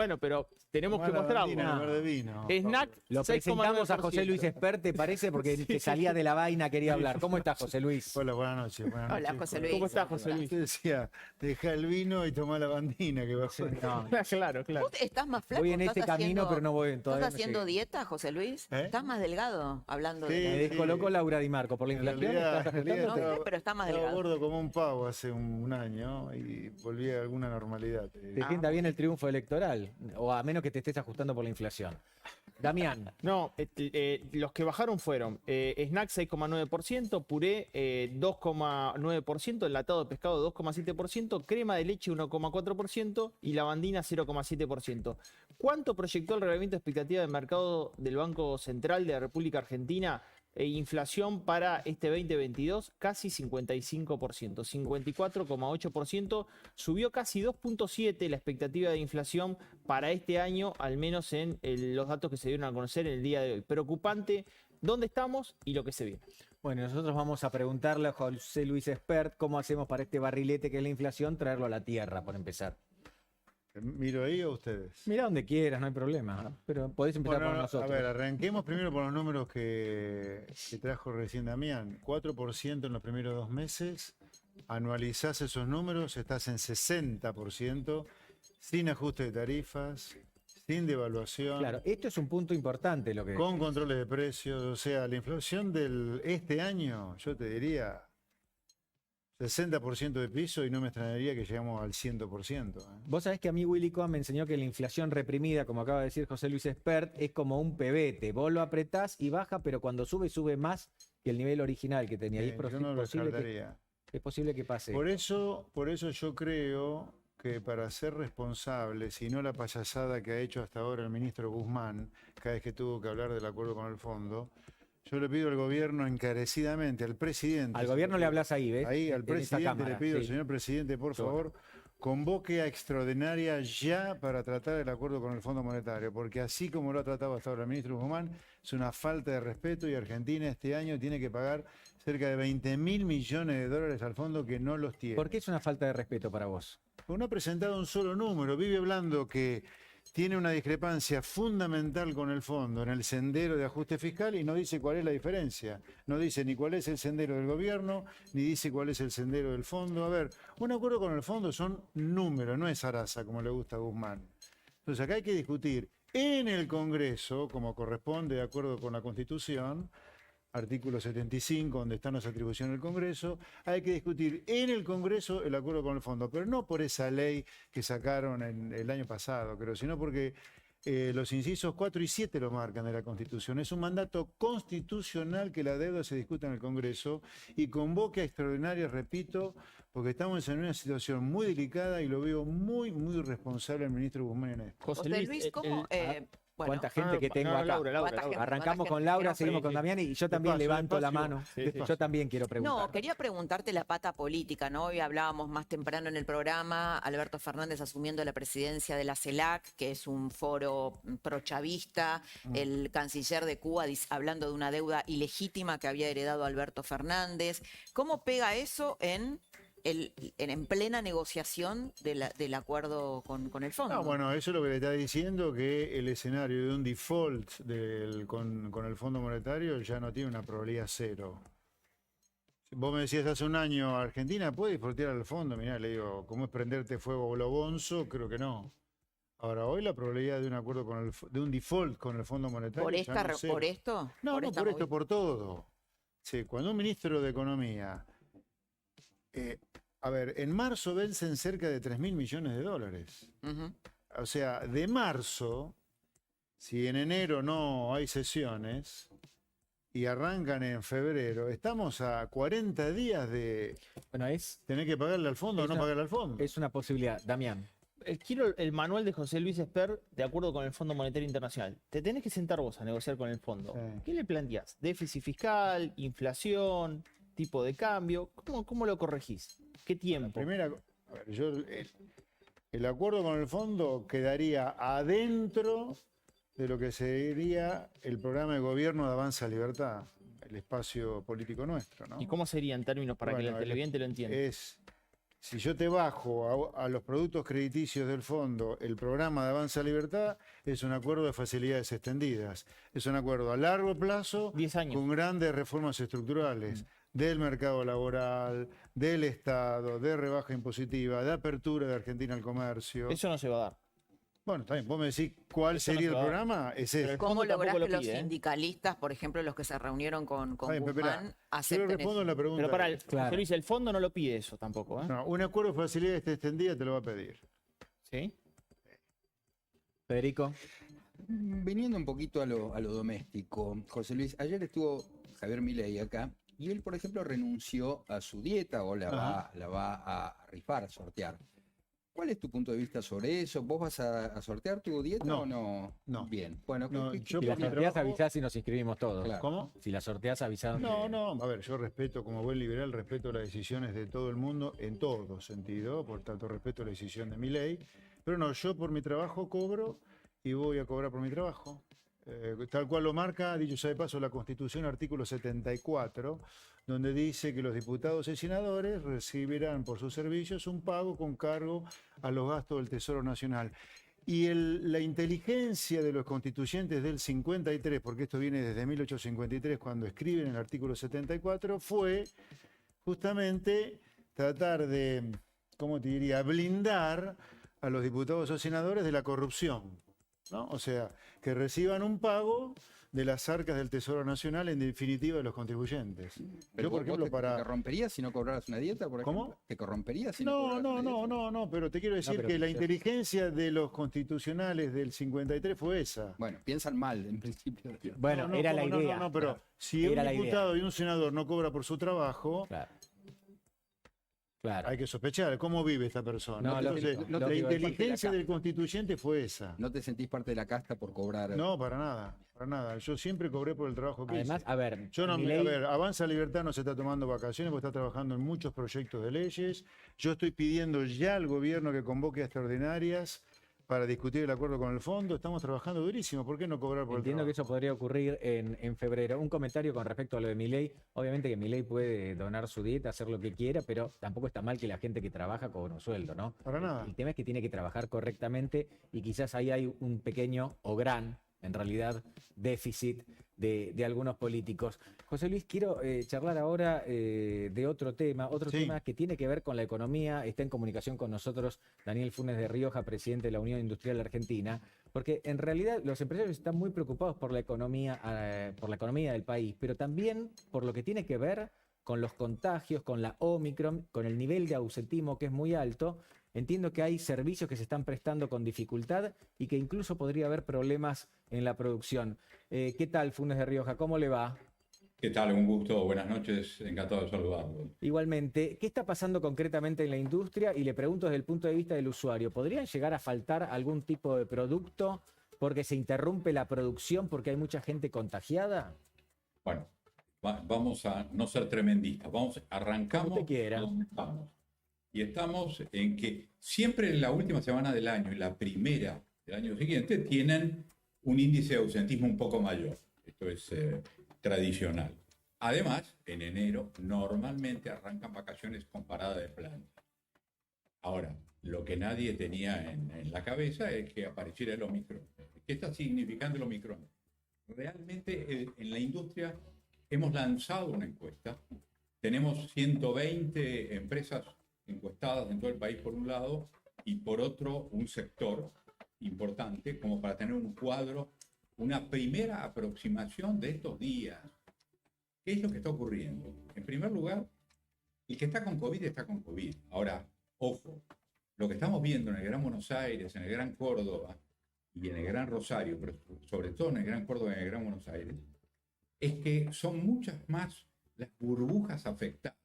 Bueno, pero tenemos que Tomá la mostrarlo. bandina en lugar de vino. Snack, Lo presentamos a José 6,9%. Luis Espert, ¿te parece? Porque que salía de la vaina, quería hablar. ¿Cómo estás, José Luis? Hola, buenas noches. Buenas Hola, noches. José Luis. ¿Cómo estás, José Luis? Usted decía, deja el vino y tomá la bandina que va a ser. No, Claro, claro. ¿Vos estás más flaco? voy en este ¿Estás camino, pero no voy todavía. ¿Estás no haciendo llegué. dieta, José Luis? ¿Eh? ¿Estás más delgado? Hablando Sí, de Me descolocó Laura Di Marco por la En inflación. realidad, ¿Estás en realidad ajustándote? No, pero está más estaba delgado. gordo como un pavo hace un año y volví a alguna normalidad. Te sienta bien el triunfo electoral, o a menos que te estés ajustando por la inflación. Damián, No, los que bajaron fueron Snack 6,9%, Puré 2,9%, enlatado de pescado 2,7%, crema de leche 1,4% y lavandina 0,7%. ¿Cuánto proyectó el reglamento de expectativa de mercado del Banco Central de la República Argentina? Inflación para este 2022 casi 55%, 54,8%, subió casi 2,7 la expectativa de inflación para este año, al menos en los datos que se dieron a conocer en el día de hoy. Preocupante dónde estamos y lo que se viene. bueno, nosotros vamos a preguntarle a José Luis Espert cómo hacemos para este barrilete que es la inflación, traerlo a la tierra, por empezar. ¿Miro ahí o ustedes? Mira donde quieras, no hay problema, ¿no? Pero podés empezar Bueno, por a nosotros. ver, arranquemos primero por los números que trajo recién Damián. 4% en los primeros 2 meses. Anualizás esos números, estás en 60%, sin ajuste de tarifas, sin devaluación, Claro, esto es un punto importante lo que... con controles de precios. O sea, la inflación de este año, yo te diría 60% de piso y no me extrañaría que llegamos al 100%. Vos sabés que a mí Willy Cohen me enseñó que la inflación reprimida, como acaba de decir José Luis Espert, es como un pebete. Vos lo apretás y baja, pero cuando sube, sube más que el nivel original que tenía. Y Yo no lo descartaría. es posible que pase. Por eso yo creo que para ser responsables y no la payasada que ha hecho hasta ahora el ministro Guzmán, cada vez que tuvo que hablar del acuerdo con el fondo, yo le pido al gobierno encarecidamente, al presidente. Al gobierno le hablas ahí, ¿ves? Ahí, al En esa presidente cámara, le pido, sí. señor presidente, por Yo. favor, convoque a extraordinaria ya para tratar el acuerdo con el Fondo Monetario, porque así como lo ha tratado hasta ahora el ministro Guzmán, es una falta de respeto y Argentina este año tiene que pagar cerca de 20.000 millones de dólares al fondo que no los tiene. ¿Por qué es una falta de respeto para vos? Porque no ha presentado un solo número, vive hablando que tiene una discrepancia fundamental con el fondo en el sendero de ajuste fiscal y no dice cuál es la diferencia. No dice ni cuál es el sendero del gobierno, ni dice cuál es el sendero del fondo. A ver, un acuerdo con el fondo son números, no es zaraza como le gusta a Guzmán. Entonces acá hay que discutir en el Congreso, como corresponde de acuerdo con la Constitución, artículo 75, donde están las atribuciones del Congreso, hay que discutir en el Congreso el acuerdo con el fondo, pero no por esa ley que sacaron el año pasado, creo, sino porque los incisos 4 y 7 lo marcan de la Constitución. Es un mandato constitucional que la deuda se discuta en el Congreso y convoque a extraordinarias, repito, porque estamos en una situación muy delicada y lo veo muy, muy responsable el ministro Guzmán en esto. José Luis, ¿cómo? Bueno, ¿Cuánta gente que tengo acá? Laura, ¿cuánta gente? Arrancamos ¿Cuánta con gente? Laura, No, seguimos sí, con sí. Damián y yo también Despacio, levanto la despacio. mano. Sí, despacio. Yo también quiero preguntar. No, quería preguntarte la pata política, ¿no? Hoy hablábamos más temprano en el programa, Alberto Fernández asumiendo la presidencia de la CELAC, que es un foro prochavista, el canciller de Cuba hablando de una deuda ilegítima que había heredado Alberto Fernández. ¿Cómo pega eso en plena negociación del acuerdo con el fondo? No, bueno, eso es lo que le está diciendo, que el escenario de un default con el Fondo Monetario ya no tiene una probabilidad cero. Vos me decías hace un año, Argentina puede disfrutar al fondo. Mirá, le digo, ¿cómo es prenderte fuego globonzo? Creo que no. Ahora, hoy la probabilidad de un acuerdo de un default con el Fondo Monetario ¿Por, ya no es cero. ¿Por esto? No, no esta por esto, movi- por todo. Sí, cuando un ministro de Economía... a ver, en marzo vencen cerca de 3.000 millones de dólares. Ujú. O sea, de marzo, si en enero no hay sesiones y arrancan en febrero, estamos a 40 días de Bueno, es tener que pagarle al fondo o no Esa- pagarle al fondo. una posibilidad. Damián, Quiero el manual de José Luis Espert de acuerdo con el Fondo Monetario Internacional. Te tenés que sentar vos a negociar con el fondo. Sí. ¿Qué le planteás? ¿Déficit fiscal? ¿Inflación? ¿Tipo de cambio? ¿Cómo lo corregís? ¿Qué tiempo? Primera, a ver, el acuerdo con el fondo quedaría adentro de lo que sería el programa de gobierno de Avanza Libertad, el espacio político nuestro, ¿no? ¿Y cómo sería en términos para que Bueno, el televidente lo entienda? Es Si yo te bajo a los productos crediticios del fondo el programa de Avanza Libertad, es un acuerdo de facilidades extendidas. Es un acuerdo a largo plazo 10 años. con grandes reformas estructurales del mercado laboral, del Estado, de rebaja impositiva, de apertura de Argentina al comercio. Eso no se va a dar. Bueno, también vos me decís cuál Eso no sería se el va a dar. programa, es Pero ese. el ¿Cómo fondo lográs tampoco que lo los pide, ¿eh? sindicalistas, por ejemplo, los que se reunieron con Está bien, pero esperá, Guzmán, yo le acepten respondo eso? la pregunta. Pero para Claro. José Luis, el fondo no lo pide eso tampoco, ¿eh? No, un acuerdo de facilidades extendida te lo va a pedir. ¿Sí? Federico. Viniendo un poquito a lo doméstico, José Luis, ayer estuvo Javier Milei acá y él, por ejemplo, renunció a su dieta o la va a rifar, a sortear. ¿Cuál es tu punto de vista sobre eso? ¿Vos vas a sortear tu dieta No, o no? no. Bien. Bueno, No, yo Si la por mi sorteás, trabajo- avisás y nos inscribimos todos. Claro. ¿Cómo? Si la sorteás, avisás. No, no, a ver, yo respeto, como buen liberal, respeto las decisiones de todo el mundo en todo sentido, por tanto respeto la decisión de mi ley, pero no, yo por mi trabajo cobro y voy a cobrar por mi trabajo. Tal cual lo marca, dicho sea de paso, la Constitución, artículo 74, donde dice que los diputados y senadores recibirán por sus servicios un pago con cargo a los gastos del Tesoro Nacional. Y la inteligencia de los constituyentes del 53, porque esto viene desde 1853, cuando escriben el artículo 74, fue justamente tratar de, ¿cómo te diría?, blindar a los diputados o senadores de la corrupción, ¿no? O sea, que reciban un pago de las arcas del Tesoro Nacional, en definitiva, de los contribuyentes. Pero Yo, por vos ejemplo, te para... corromperías si no cobraras una dieta, por ¿Cómo? ejemplo? ¿Te corromperías si no No, cobraras no, una no, dieta? no, no, pero te quiero decir pero que la quizás- inteligencia de los constitucionales del 53 fue esa. Bueno, piensan mal en principio. Bueno, No, no, era la ¿cómo? idea. No, no, pero Claro. si Era un la idea. diputado y un senador no cobra por su trabajo, Claro. Claro. hay que sospechar cómo vive esta persona. No, Entonces, lógico, la lógico. inteligencia del constituyente fue esa. No te sentís parte de la casta por cobrar. No, para nada, para nada. Yo siempre cobré por el trabajo que Además, hice. a ver, Yo no, Milei- a ver, Avanza Libertad no se está tomando vacaciones porque está trabajando en muchos proyectos de leyes. Yo estoy pidiendo ya al gobierno que convoque a extraordinarias para discutir el acuerdo con el fondo. Estamos trabajando durísimo. ¿Por qué no cobrar por Entiendo el que trabajo? eso podría ocurrir en febrero. Un comentario con respecto a lo de Milei. Obviamente que Milei puede donar su dieta, hacer lo que quiera, pero tampoco está mal que la gente que trabaja cobre un sueldo, ¿no? Para nada. El tema es que tiene que trabajar correctamente y quizás ahí hay un pequeño o gran, en realidad, déficit de algunos políticos. José Luis, quiero charlar ahora de otro tema Sí. que tiene que ver con la economía. Está en comunicación con nosotros Daniel Funes de Rioja, presidente de la Unión Industrial Argentina, porque en realidad los empresarios están muy preocupados por la economía del país, pero también por lo que tiene que ver con los contagios, con la Omicron, con el nivel de ausentismo que es muy alto. Entiendo que hay servicios que se están prestando con dificultad y que incluso podría haber problemas en la producción. ¿Qué tal, Funes de Rioja? ¿Cómo le va? ¿Qué tal? Un gusto, buenas noches, encantado de saludarlo. Igualmente, ¿qué está pasando concretamente en la industria? Y le pregunto desde el punto de vista del usuario, ¿podrían llegar a faltar algún tipo de producto porque se interrumpe la producción porque hay mucha gente contagiada? Bueno, vamos a no ser tremendistas, arrancamos Como usted quiera. donde estamos. Y estamos en que siempre en la última semana del año y la primera del año siguiente tienen un índice de ausentismo un poco mayor. Esto es tradicional. Además, en enero normalmente arrancan vacaciones con parada de planta. Ahora, lo que nadie tenía en la cabeza es que apareciera el Omicron. ¿Qué está significando el Omicron? Realmente en la industria hemos lanzado una encuesta. Tenemos 120 empresas encuestadas en todo el país por un lado y por otro un sector importante como para tener un cuadro, una primera aproximación de estos días. ¿Qué es lo que está ocurriendo? En primer lugar, el que está con COVID está con COVID. Ahora, ojo, lo que estamos viendo en el Gran Buenos Aires, en el Gran Córdoba y en el Gran Rosario, pero sobre todo en el Gran Córdoba y en el Gran Buenos Aires, es que son muchas más las burbujas afectadas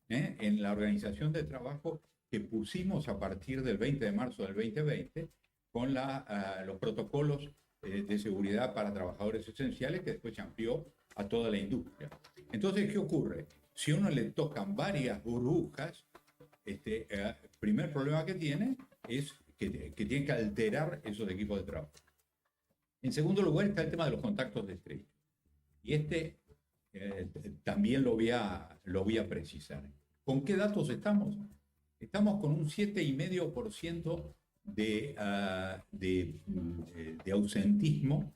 en la organización de trabajo que pusimos a partir del 20 de marzo del 2020 con los protocolos de seguridad para trabajadores esenciales que después se amplió a toda la industria. Entonces, ¿qué ocurre? Si a uno le tocan varias burbujas, primer problema que tiene es que tiene que alterar esos equipos de trabajo. En segundo lugar está el tema de los contactos de estrecho. Y también lo voy a precisar. ¿Con qué datos estamos? Estamos con un 7,5% de ausentismo,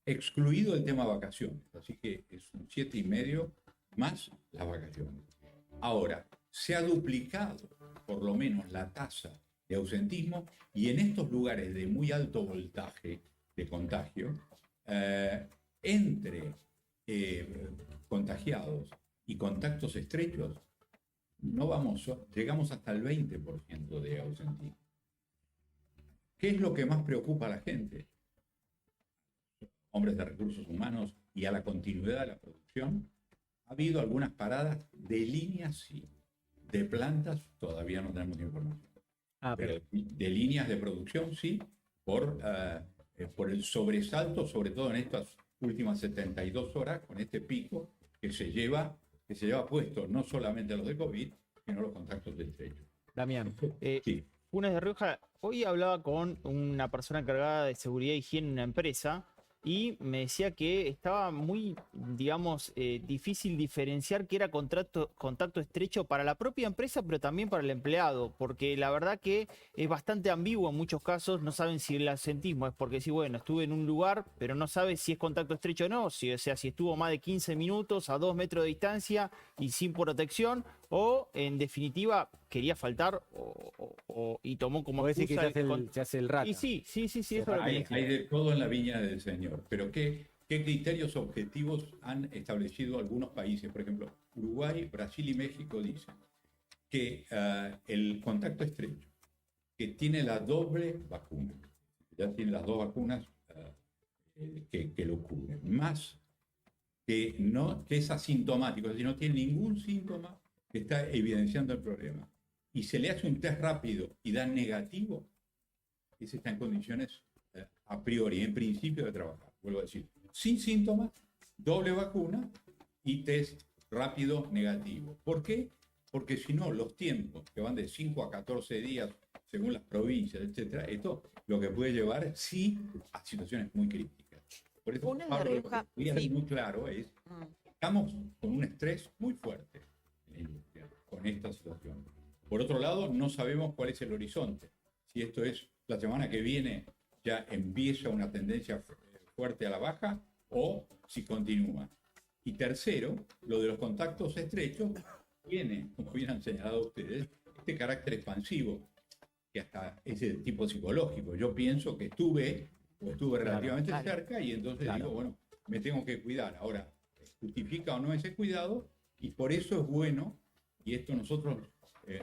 excluido el tema vacaciones. Así que es un 7,5% más las vacaciones. Ahora, se ha duplicado por lo menos la tasa de ausentismo y en estos lugares de muy alto voltaje de contagio, entre contagiados y contactos estrechos, llegamos hasta el 20% de ausentismo. ¿Qué es lo que más preocupa a la gente? Hombres de recursos humanos y a la continuidad de la producción. Ha habido algunas paradas de líneas, sí. De plantas todavía no tenemos información. Pero de líneas de producción, sí, por el sobresalto, sobre todo en estas últimas 72 horas, con este pico que se lleva puesto no solamente los de COVID, sino los contactos estrechos. Damián. Sí. Funes de Rioja, hoy hablaba con una persona encargada de seguridad e higiene en una empresa y me decía que estaba muy, digamos, difícil diferenciar qué era contacto estrecho para la propia empresa, pero también para el empleado, porque la verdad que es bastante ambiguo en muchos casos, no saben si el ausentismo es porque sí, bueno, estuve en un lugar, pero no sabe si es contacto estrecho o no, si estuvo más de 15 minutos a 2 metros de distancia y sin protección, o en definitiva quería faltar y tomó como decir que excusa se hace el rata. Y sí, eso es lo que Hay decía. de todo en la viña del Señor, pero ¿qué criterios objetivos han establecido algunos países? Por ejemplo, Uruguay, Brasil y México dicen que el contacto estrecho, que tiene la doble vacuna, ya tiene las dos vacunas que lo cubren, más que es asintomático, es decir, no tiene ningún síntoma que está evidenciando el problema, y se le hace un test rápido y da negativo, ese está en condiciones a priori, en principio, de trabajar. Vuelvo a decir, sin síntomas, doble vacuna y test rápido negativo. ¿Por qué? Porque si no, los tiempos que van de 5 a 14 días, según las provincias, etcétera, esto lo que puede llevar, sí, a situaciones muy críticas. Por eso, Funes de Pablo, lo Rioja, que quería sí. ser muy claro es, estamos con un estrés muy fuerte en la industria, con esta situación. Por otro lado, no sabemos cuál es el horizonte. Si esto es la semana que viene, ya empieza una tendencia fuerte a la baja, o si continúa. Y tercero, lo de los contactos estrechos tiene, como bien han señalado ustedes, este carácter expansivo, que hasta es de tipo psicológico. Yo pienso que estuve relativamente cerca y entonces digo, bueno, me tengo que cuidar. Ahora, ¿justifica o no ese cuidado? Y por eso es bueno, y esto nosotros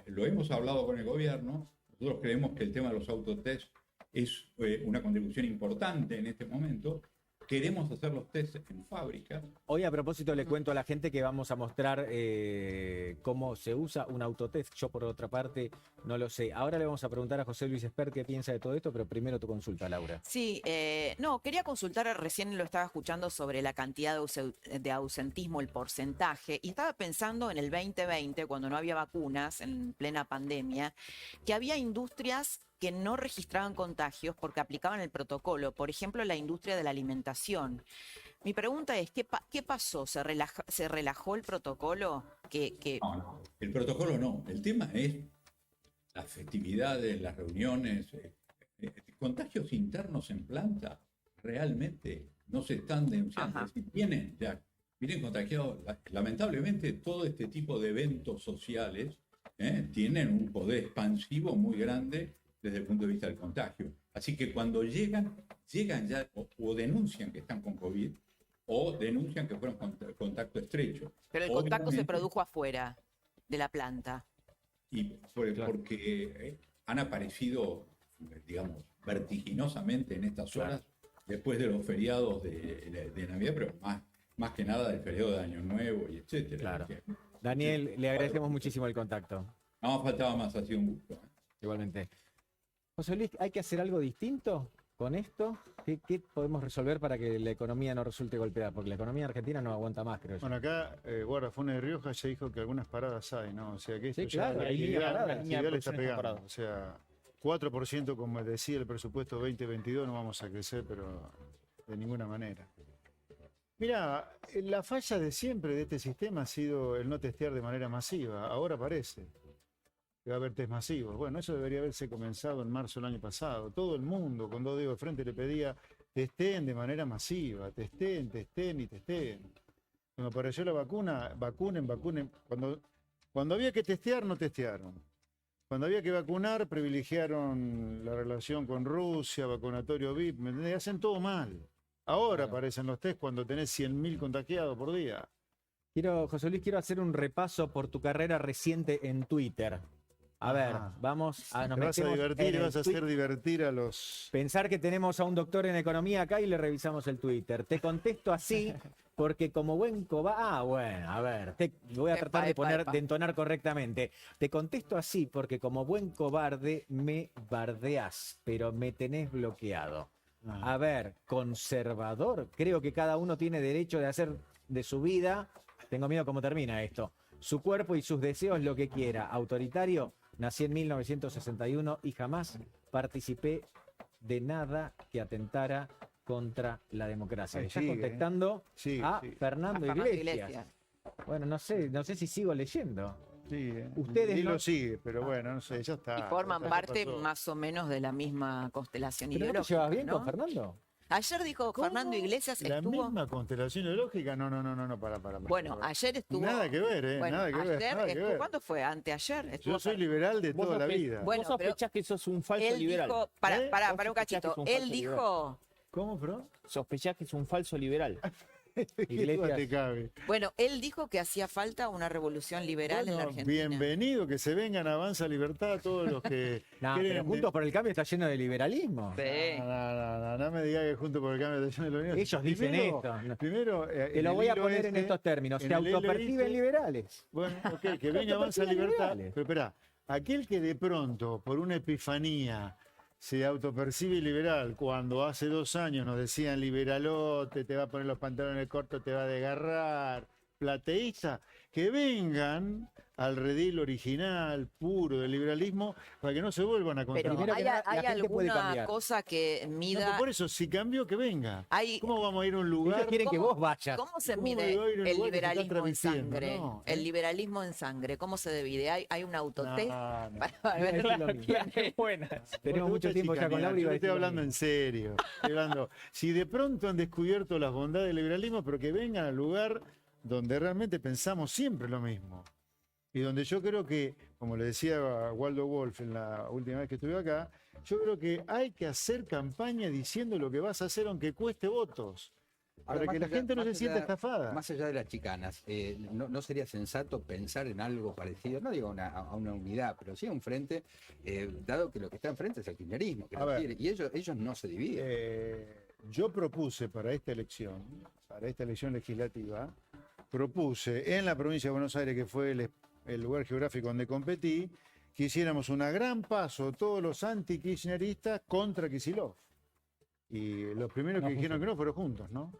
lo hemos hablado con el gobierno, nosotros creemos que el tema de los autotest es una contribución importante en este momento. Queremos hacer los test en fábrica. Hoy, a propósito, le cuento a la gente que vamos a mostrar cómo se usa un autotest. Yo, por otra parte, no lo sé. Ahora le vamos a preguntar a José Luis Espert qué piensa de todo esto, pero primero tu consulta, Laura. Sí, no, quería consultar, recién lo estaba escuchando sobre la cantidad de ausentismo, el porcentaje, y estaba pensando en el 2020, cuando no había vacunas, en plena pandemia, que había industrias que no registraban contagios porque aplicaban el protocolo, por ejemplo, la industria de la alimentación. Mi pregunta es, ¿qué pasó? ¿Se relajó el protocolo? No, el protocolo no. El tema es las festividades, las reuniones, contagios internos en planta realmente no se están denunciando. Si vienen contagiados. Lamentablemente, todo este tipo de eventos sociales tienen un poder expansivo muy grande desde el punto de vista del contagio. Así que cuando llegan ya o denuncian que están con COVID o denuncian que fueron contacto estrecho. Pero el contacto se produjo afuera de la planta. Y porque han aparecido, digamos, vertiginosamente en estas horas, después de los feriados de Navidad, pero más que nada del feriado de Año Nuevo y etcétera. Claro. Daniel, le agradecemos muchísimo el contacto. No faltaba más, ha sido un gusto. Igualmente. José Luis, ¿hay que hacer algo distinto con esto? ¿Qué podemos resolver para que la economía no resulte golpeada? Porque la economía argentina no aguanta más, creo yo. Bueno, acá Guarda Funes de Rioja ya dijo que algunas paradas hay, ¿no? O sea que esto Sí, ya claro, la hay línea actividad, parada, la actividad le está línea de pegando. producción O sea, 4%, como decía el presupuesto 2022, no vamos a crecer, pero de ninguna manera. Mira, la falla de siempre de este sistema ha sido el no testear de manera masiva. Ahora parece. que va a haber test masivos. Bueno, eso debería haberse comenzado en marzo del año pasado. Todo el mundo, con 2 dedos de frente, le pedía testeen de manera masiva, testeen y testeen. Cuando apareció la vacuna, vacunen. Cuando había que testear, no testearon. Cuando había que vacunar, privilegiaron la relación con Rusia, vacunatorio VIP, ¿me entendés? Hacen todo mal. Ahora aparecen los test cuando tenés 100.000 contagiados por día. José Luis, quiero hacer un repaso por tu carrera reciente en Twitter. A ver, vamos a... Te vas a divertir y vas a hacer divertir a los... Pensar que tenemos a un doctor en economía acá y le revisamos el Twitter. Te contesto así porque como buen cobarde... Ah, bueno, a ver, voy a tratar de entonar correctamente. Te contesto así porque como buen cobarde me bardeás, pero me tenés bloqueado. A ver, conservador, creo que cada uno tiene derecho de hacer de su vida, tengo miedo cómo termina esto, su cuerpo y sus deseos lo que quiera. Autoritario, nací en 1961 y jamás participé de nada que atentara contra la democracia. Le estás contestando a Fernando Iglesias. Bueno, no sé si sigo leyendo. Sí, Ustedes y no... lo sigue, pero bueno, no sé, ya está. Y forman parte más o menos de la misma constelación ¿Pero ideológica. no te llevas bien ¿no? con Fernando? Ayer dijo Fernando Iglesias ¿La estuvo... misma constelación ideológica? No, para. Bueno, ayer estuvo... Nada que ver, Bueno, nada que ayer ver. Nada que ver. ¿Cuándo fue? ¿Anteayer? Estuvo Yo soy liberal de toda la vida. Bueno, vos sospechás que sos un falso él liberal. dijo... Vos Para un sospechás que cachito. es un Él falso dijo... ¿Cómo, Fro? Sospechás que es un falso liberal. ¿Qué duda te cabe? Bueno, él dijo que hacía falta una revolución liberal en la Bueno, Argentina. bienvenido, que se vengan a Avanza Libertad todos los que No, creen pero Juntos por el Cambio está lleno de liberalismo. Sí. No me digas que junto por el cambio de la de la Unión. Ellos dicen esto. Primero, Te lo voy a poner en estos términos. Se autoperciben liberales. Bueno, ok, que venga Avanza Libertad. Pero espera, aquel que de pronto, por una epifanía, se autopercibe liberal, cuando hace 2 años nos decían liberalote, te va a poner los pantalones cortos, te va a desgarrar, plateísta, que vengan al redil original, puro del liberalismo, para que no se vuelvan a Pero contradecir. ¿hay alguna cosa que No, mida... pero por eso, si cambió, que venga. Hay- ¿Cómo vamos a ir a un lugar? Ellos quieren que vos vayas. ¿Cómo se ¿Cómo mide voy a ir a un el lugar que se está liberalismo en travestiendo? sangre? No, El liberalismo en sangre, ¿cómo se divide? ¿Hay un autotest? No. Para ver- Claro, qué buenas. Tenemos Vos mucho te tiempo ya con chicaneás, Laura y yo va a estoy decir lo hablando mismo. en serio. Estoy hablando, si de pronto han descubierto las bondades del liberalismo, pero que vengan al lugar donde realmente pensamos siempre lo mismo. Y donde yo creo que, como le decía a Waldo Wolf en la última vez que estuve acá, yo creo que hay que hacer campaña diciendo lo que vas a hacer aunque cueste votos. Para Ahora, que más la allá- gente no se más sienta allá- estafada. Más allá de las chicanas, ¿no sería sensato pensar en algo parecido? No digo a una unidad, pero sí a un frente, dado que lo que está enfrente es el kirchnerismo. A ver. Y ellos no se dividen. Yo propuse para esta elección legislativa, propuse en la provincia de Buenos Aires, que fue el lugar geográfico donde competí, que hiciéramos una gran paso todos los anti-kirchneristas contra Kicillof. Y los primeros No que dijeron funcionó. que no fueron juntos, ¿no?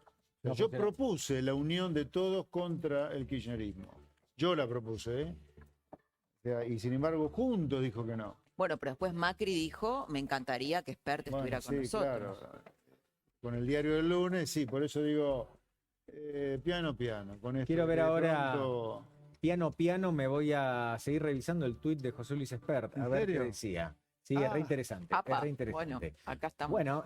No Yo funcionó. propuse la unión de todos contra el kirchnerismo. Yo la propuse, ¿eh? O sea, y sin embargo, juntos dijo que no. Bueno, pero después Macri dijo, me encantaría que Spert Bueno, estuviera con sí, nosotros. claro. Con el diario del lunes, sí, por eso digo, piano. Con esto Quiero ver que de ahora- pronto- Piano, me voy a seguir revisando el tuit de José Luis Espert. A ¿En ver qué serio? decía. Sí, es Ah. re interesante. Apa, Es re interesante. bueno, acá estamos. Bueno,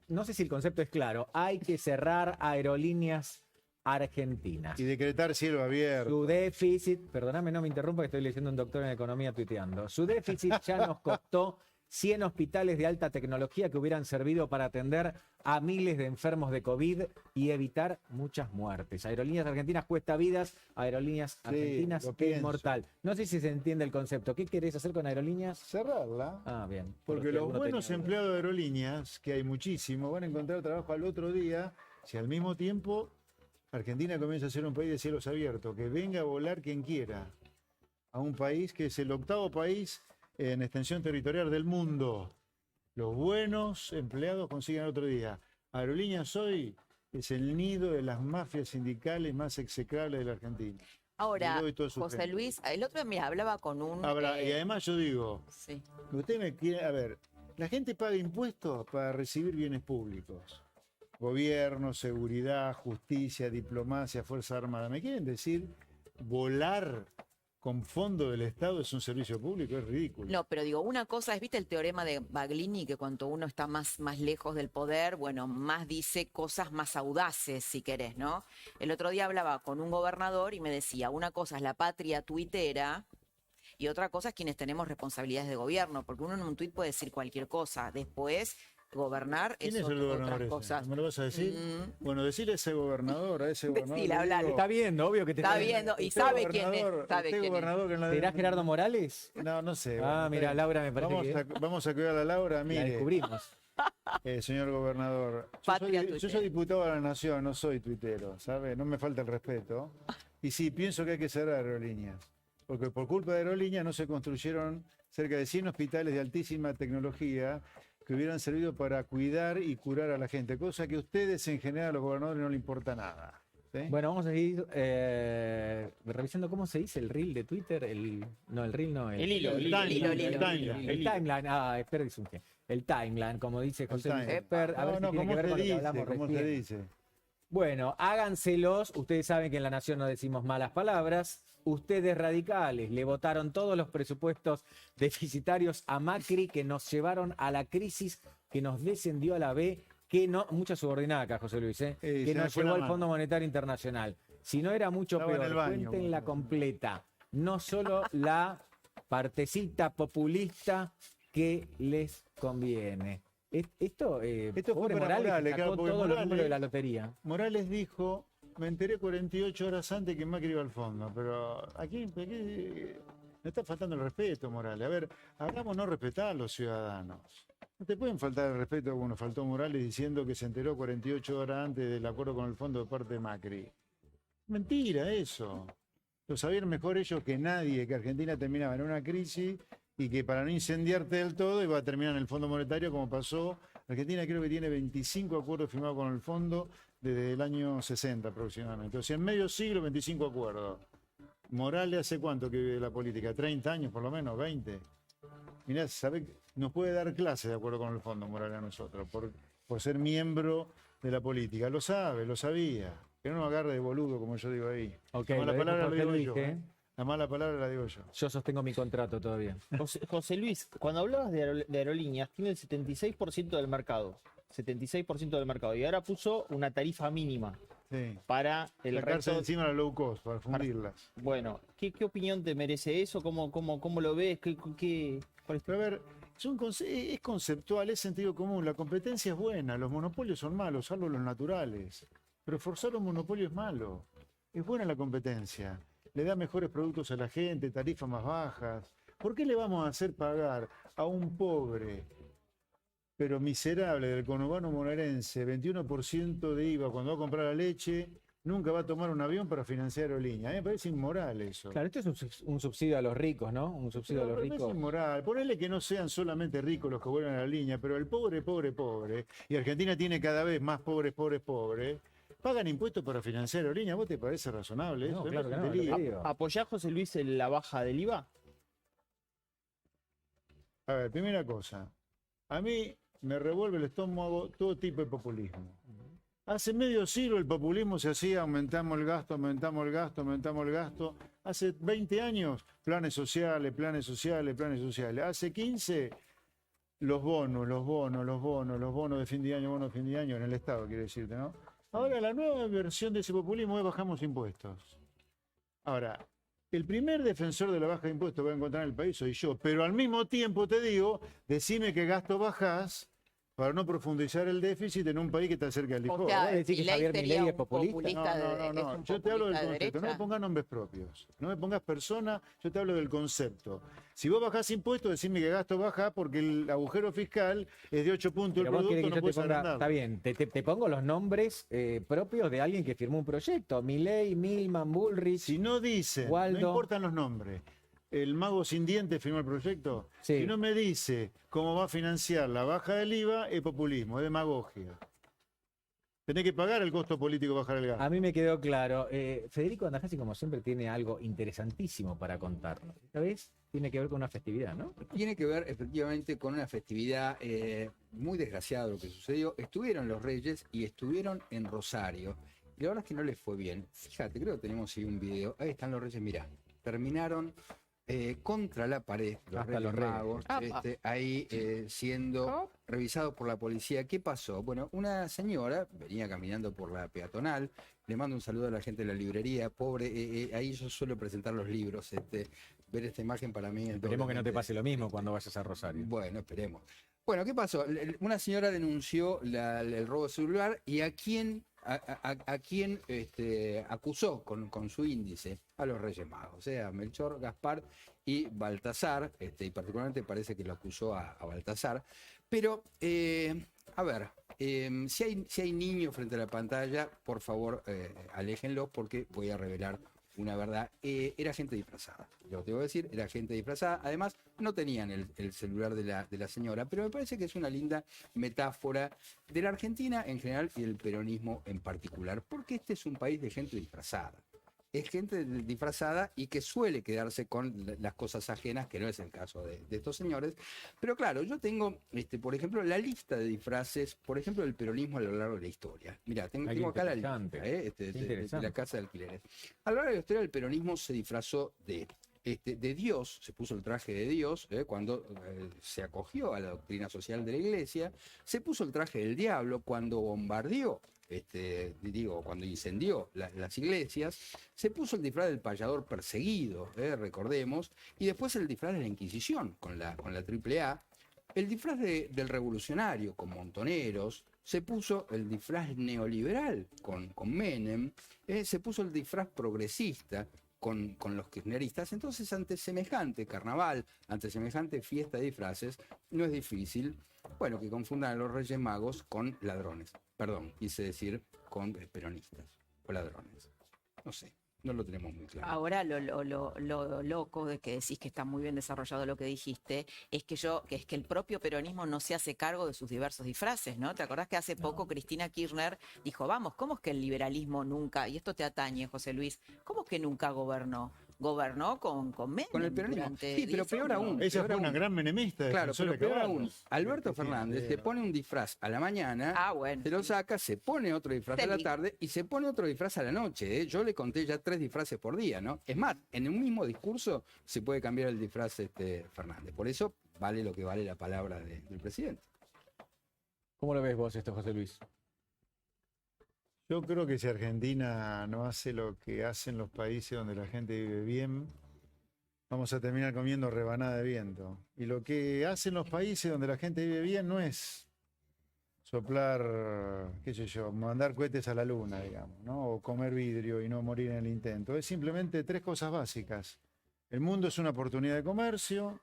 no sé si el concepto es claro. Hay que cerrar aerolíneas argentinas. Y decretar cielo abierto. Su déficit, perdóname, no me interrumpa que estoy leyendo un doctor en economía tuiteando. Su déficit ya nos costó 100 hospitales de alta tecnología que hubieran servido para atender a miles de enfermos de COVID y evitar muchas muertes. Aerolíneas Argentinas cuesta vidas, Aerolíneas Argentinas lo es pienso. inmortal. No sé si se entiende el concepto. ¿Qué querés hacer con Aerolíneas? Cerrarla. Ah, bien. Porque si los alguno buenos tenía duda. empleados de aerolíneas, que hay muchísimos, van a encontrar trabajo al otro día, si al mismo tiempo Argentina comienza a ser un país de cielos abiertos, que venga a volar quien quiera a un país que es el 8º país en extensión territorial del mundo. Los buenos empleados consiguen otro día. Aerolíneas hoy es el nido de las mafias sindicales más execrables de la Argentina. Ahora, Guido y toda su José gente. Luis, el otro día mira, hablaba con un... Y además yo digo, sí. usted me quiere, a ver, la gente paga impuestos para recibir bienes públicos. Gobierno, seguridad, justicia, diplomacia, Fuerza Armada. ¿Me quieren decir volar con fondo del Estado es un servicio público, es ridículo. No, pero digo, una cosa es, ¿viste el teorema de Baglini? Que cuanto uno está más lejos del poder, bueno, más dice cosas más audaces, si querés, ¿no? El otro día hablaba con un gobernador y me decía, una cosa es la patria tuitera y otra cosa es quienes tenemos responsabilidades de gobierno, porque uno en un tuit puede decir cualquier cosa, después gobernar ¿Quién es el otras gobernador ese? cosas. ¿Me lo vas a decir? Bueno, decirle a ese gobernador, a ese gobernador. Decile, le hablale. digo, Está viendo, obvio que te Está viendo y usted sabe quién es. gobernador, Sabe usted quién es. gobernador que en la ¿Será Gerardo Morales? No, no sé. Ah, bueno, mira, está bien. Laura me parece Vamos a cuidar a Laura, la mire, descubrimos. señor gobernador. Patria Yo soy tuitera. diputado de la Nación, no soy tuitero, ¿sabe? No me falta el respeto. Y sí, pienso que hay que cerrar aerolíneas. Porque por culpa de aerolíneas no se construyeron cerca de 100 hospitales de altísima tecnología que hubieran servido para cuidar y curar a la gente, cosa que a ustedes en general, a los gobernadores, no les importa nada. ¿sí? Bueno, vamos a seguir revisando cómo se dice el reel de Twitter. El hilo. El hilo, El timeline. El timeline. Ah, Esper dice un qué. El timeline, como dice José Luis timeline. Esper. A ver si tiene ¿cómo que ver se con lo que dice? hablamos ¿Cómo se recién. dice? Bueno, háganselos. Ustedes saben que en La Nación no decimos malas palabras. Ustedes radicales le votaron todos los presupuestos deficitarios a Macri que nos llevaron a la crisis, que nos descendió a la B, que no, mucha subordinada acá, José Luis, que se me nos fue llevó la al mano. Fondo Monetario Internacional. Si no era mucho Estaba en peor, el baño, cuéntenla boludo. completa. No solo la partecita populista que les conviene. Esto Esto fue pobre para Morales, que Morales, sacó claro, porque todos los números de la Morales- lotería. Morales dijo, me enteré 48 horas antes que Macri iba al fondo, pero aquí me está faltando el respeto, Morales. A ver, hagamos no respetar a los ciudadanos. No te pueden faltar el respeto como nos faltó Morales diciendo que se enteró 48 horas antes del acuerdo con el fondo de parte de Macri. Mentira eso. Lo sabían mejor ellos que nadie que Argentina terminaba en una crisis y que para no incendiarte del todo iba a terminar en el Fondo Monetario como pasó. Argentina creo que tiene 25 acuerdos firmados con el fondo desde el año 60 aproximadamente. O sea, en medio siglo 25 acuerdos. Morales hace cuánto que vive de la política, 30 años por lo menos, 20. Mirá, sabe, nos puede dar clase de acuerdo con el fondo Morales a nosotros, por ser miembro de la política. Lo sabe, lo sabía. Que no nos agarre de boludo, como yo digo ahí. Ok, La lo mala dejo palabra por la digo Luis, yo. ¿eh? La mala palabra la digo yo. Yo sostengo mi contrato todavía. José Luis, cuando hablabas de aerolíneas, tiene el 76% del mercado. 76% del mercado. Y ahora puso una tarifa mínima Sí. para el Sacarse resto. encima la low cost, para fundirlas. Bueno, ¿qué opinión te merece eso? ¿Cómo lo ves? ¿Cuál es tu- Pero a ver, es conceptual, es sentido común. La competencia es buena, los monopolios son malos, salvo los naturales. Pero forzar un monopolio es malo. Es buena la competencia. Le da mejores productos a la gente, tarifas más bajas. ¿Por qué le vamos a hacer pagar a un pobre, pero miserable del conurbano bonaerense 21% de IVA cuando va a comprar la leche? Nunca va a tomar un avión para financiar aerolíneas. A mí me parece inmoral eso. Claro, esto es un subsidio a los ricos, ¿no? Un subsidio a los Pero es ricos. inmoral. Ponele que no sean solamente ricos los que vuelan a la línea, pero el pobre, y Argentina tiene cada vez más pobres, pagan impuestos para financiar aerolíneas. ¿Vos te parece razonable No, eso? claro que no, Tontería. lo que digo. ¿Apoyás, José Luis, en la baja del IVA? A ver, primera cosa. A mí me revuelve el estómago todo tipo de populismo. Hace medio siglo el populismo se hacía, aumentamos el gasto, aumentamos el gasto, aumentamos el gasto. Hace 20 años, planes sociales, planes sociales, planes sociales. Hace 15, los bonos de fin de año, bonos de fin de año en el Estado, quiero decirte, ¿no? Ahora la nueva versión de ese populismo es bajamos impuestos. Ahora, el primer defensor de la baja de impuestos que voy a encontrar en el país soy yo, pero al mismo tiempo te digo, decime qué gasto bajás para no profundizar el déficit en un país que está cerca del O default. sea, ¿Vos decís que Milei Javier sería Milei es un populista? No. Yo te hablo del populista de concepto. No me derecha. pongas nombres propios. No me pongas persona, yo te hablo del concepto. Si vos bajás impuestos, decime que gasto baja porque el agujero fiscal es de 8 puntos Pero el vos producto, querés que no yo te puedes ponga, agrandarlo. está bien, te pongo los nombres propios de alguien que firmó un proyecto. Milei, Milman, Bullrich. Si no dicen, Waldo. no importan los nombres. El mago sin dientes firmó el proyecto. Sí. Si no me dice cómo va a financiar la baja del IVA, es populismo, es demagogia. Tenés que pagar el costo político de bajar el gasto. A mí me quedó claro. Federico Andajasi, como siempre, tiene algo interesantísimo para contarnos. Esta vez tiene que ver con una festividad, ¿no? Tiene que ver efectivamente con una festividad muy desgraciada lo que sucedió. Estuvieron los Reyes y estuvieron en Rosario. Y la verdad es que no les fue bien. Fíjate, creo que tenemos ahí un video. Ahí están los Reyes, mirá. terminaron contra la pared, los Hasta los Reyes Reyes. Magos, Apa. ahí siendo revisados por la policía. ¿Qué pasó? Bueno, una señora venía caminando por la peatonal, le mando un saludo a la gente de la librería, pobre, ahí yo suelo presentar los libros, ver esta imagen para mí es Esperemos que no te doblemente pase lo mismo triste. cuando vayas a Rosario. Bueno, esperemos. Bueno, ¿qué pasó? Una señora denunció el robo de celular y a quién acusó con su índice a los Reyes Magos, o sea, Melchor, Gaspar y Baltasar, y particularmente parece que lo acusó a Baltasar. Pero, a ver, si hay niños frente a la pantalla, por favor, aléjenlos porque voy a revelar una verdad. Era gente disfrazada, lo tengo que decir, era gente disfrazada. Además, no tenían el celular de la señora, pero me parece que es una linda metáfora de la Argentina en general y del peronismo en particular, porque este es un país de gente disfrazada. Es gente disfrazada y que suele quedarse con las cosas ajenas, que no es el caso de estos señores. Pero claro, yo tengo, por ejemplo, la lista de disfraces, por ejemplo, del peronismo a lo largo de la historia. Mirá, tengo acá la lista interesante. de la Casa de Alquileres. A lo largo de la historia, el peronismo se disfrazó de Dios, se puso el traje de Dios cuando se acogió a la doctrina social de la Iglesia, se puso el traje del diablo cuando bombardeó, cuando incendió las iglesias, se puso el disfraz del payador perseguido, recordemos, y después el disfraz de la Inquisición con la AAA, el disfraz del revolucionario con Montoneros, se puso el disfraz neoliberal con Menem, se puso el disfraz progresista con los kirchneristas. Entonces, ante semejante carnaval, ante semejante fiesta de disfraces, no es difícil, bueno, que confundan a los Reyes Magos con ladrones. Perdón, quise decir con peronistas o ladrones. No sé, no lo tenemos muy claro. Ahora lo loco de que decís que está muy bien desarrollado lo que dijiste, es que el propio peronismo no se hace cargo de sus diversos disfraces, ¿no? ¿Te acordás que hace poco Cristina Kirchner dijo, vamos, ¿cómo es que el liberalismo nunca, y esto te atañe, José Luis, ¿cómo es que nunca gobernó? Gobernó con Menem Con el peronismo. durante Sí, pero 10 peor años. aún. Ella peor fue una aún. gran menemista. Claro, pero defensora de peor Caballo. aún, Alberto Cristina, Fernández se pone un disfraz a la mañana, Ah, bueno. se lo saca, se pone otro disfraz a la Feliz. tarde y se pone otro disfraz a la noche. Yo le conté ya 3 disfraces por día, ¿no? Es más, en un mismo discurso se puede cambiar el disfraz Fernández. Por eso vale lo que vale la palabra del presidente. ¿Cómo lo ves vos esto, José Luis? Yo creo que si Argentina no hace lo que hacen los países donde la gente vive bien, vamos a terminar comiendo rebanada de viento. Y lo que hacen los países donde la gente vive bien no es soplar, qué sé yo, mandar cohetes a la luna, digamos, ¿no? O comer vidrio y no morir en el intento. Es simplemente 3 cosas básicas. El mundo es una oportunidad de comercio,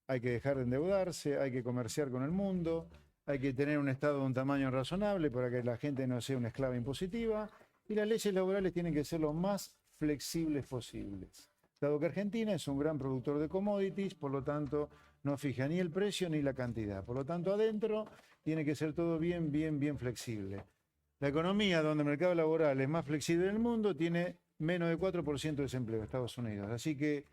hay que dejar de endeudarse, hay que comerciar con el mundo, hay que tener un Estado de un tamaño razonable para que la gente no sea una esclava impositiva, y las leyes laborales tienen que ser lo más flexibles posibles. Dado que Argentina es un gran productor de commodities, por lo tanto no fija ni el precio ni la cantidad. Por lo tanto, adentro tiene que ser todo bien flexible. La economía donde el mercado laboral es más flexible del mundo tiene menos de 4% de desempleo, Estados Unidos. Así que